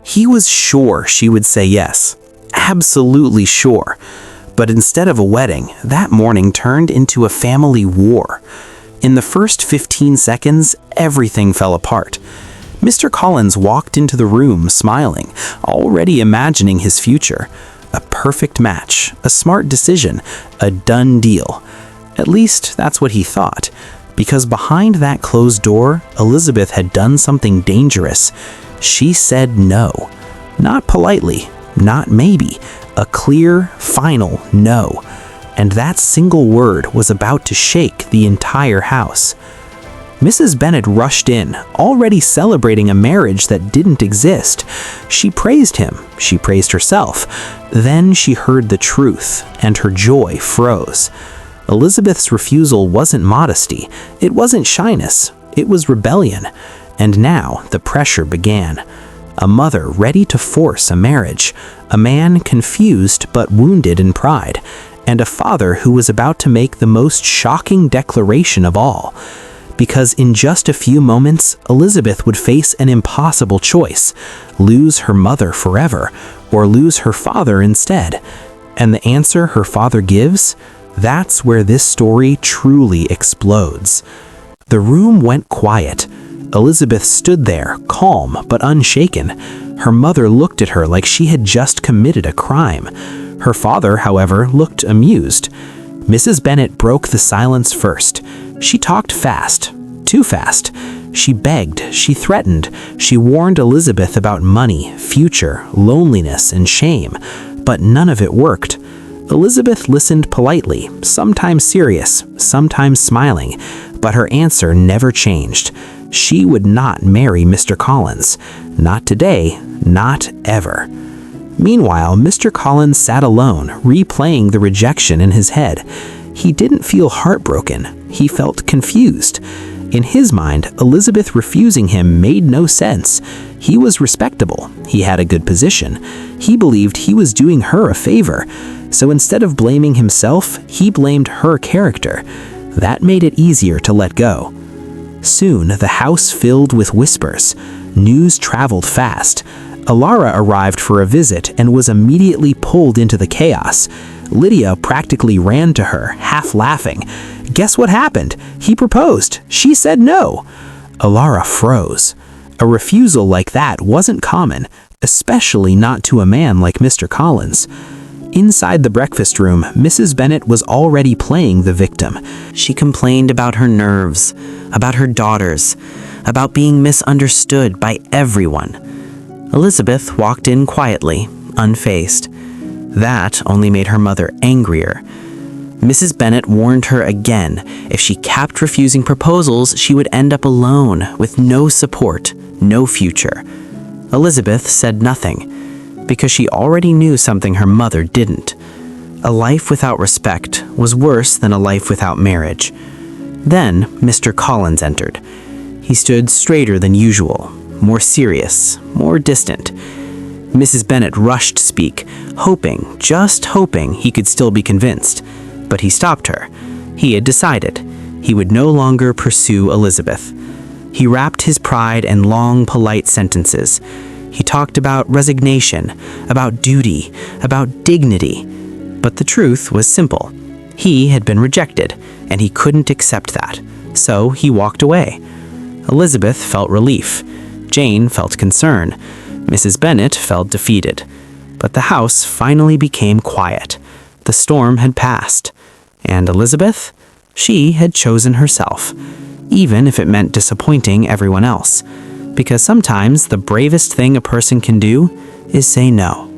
He was sure she would say yes. Absolutely sure. But instead of a wedding, that morning turned into a family war. In the first 15 seconds, everything fell apart. Mr. Collins walked into the room smiling, already imagining his future. A perfect match, a smart decision, a done deal. At least that's what he thought, because behind that closed door, Elizabeth had done something dangerous. She said no. Not politely, not maybe, a clear, final no. And that single word was about to shake the entire house. Mrs. Bennet rushed in, already celebrating a marriage that didn't exist. She praised him, she praised herself. Then she heard the truth, and her joy froze. Elizabeth's refusal wasn't modesty, it wasn't shyness, it was rebellion. And now the pressure began. A mother ready to force a marriage, a man confused but wounded in pride, and a father who was about to make the most shocking declaration of all. Because in just a few moments, Elizabeth would face an impossible choice: lose her mother forever, or lose her father instead. And the answer her father gives? That's where this story truly explodes. The room went quiet. Elizabeth stood there, calm but unshaken. Her mother looked at her like she had just committed a crime. Her father, however, looked amused. Mrs. Bennet broke the silence first. She talked fast, too fast. She begged, she threatened, she warned Elizabeth about money, future, loneliness, and shame. But none of it worked. Elizabeth listened politely, sometimes serious, sometimes smiling, but her answer never changed. She would not marry Mr. Collins. Not today, not ever. Meanwhile, Mr. Collins sat alone, replaying the rejection in his head. He didn't feel heartbroken. He felt confused. In his mind, Elizabeth refusing him made no sense. He was respectable. He had a good position. He believed he was doing her a favor. So instead of blaming himself, he blamed her character. That made it easier to let go. Soon, the house filled with whispers. News traveled fast. Alara arrived for a visit and was immediately pulled into the chaos. Lydia practically ran to her, half laughing. Guess what happened? He proposed. She said no. Alara froze. A refusal like that wasn't common, especially not to a man like Mr. Collins. Inside the breakfast room, Mrs. Bennet was already playing the victim. She complained about her nerves, about her daughters, about being misunderstood by everyone. Elizabeth walked in quietly, unfazed. That only made her mother angrier. Mrs. Bennet warned her again, if she kept refusing proposals, she would end up alone, with no support, no future. Elizabeth said nothing, because she already knew something her mother didn't. A life without respect was worse than a life without marriage. Then Mr. Collins entered. He stood straighter than usual, more serious, more distant. Mrs. Bennet rushed to speak, hoping, just hoping, he could still be convinced. But he stopped her. He had decided. He would no longer pursue Elizabeth. He wrapped his pride in long, polite sentences. He talked about resignation, about duty, about dignity. But the truth was simple. He had been rejected, and he couldn't accept that. So he walked away. Elizabeth felt relief. Jane felt concern. Mrs. Bennet felt defeated. But the house finally became quiet. The storm had passed. And Elizabeth? She had chosen herself, even if it meant disappointing everyone else. Because sometimes the bravest thing a person can do is say no.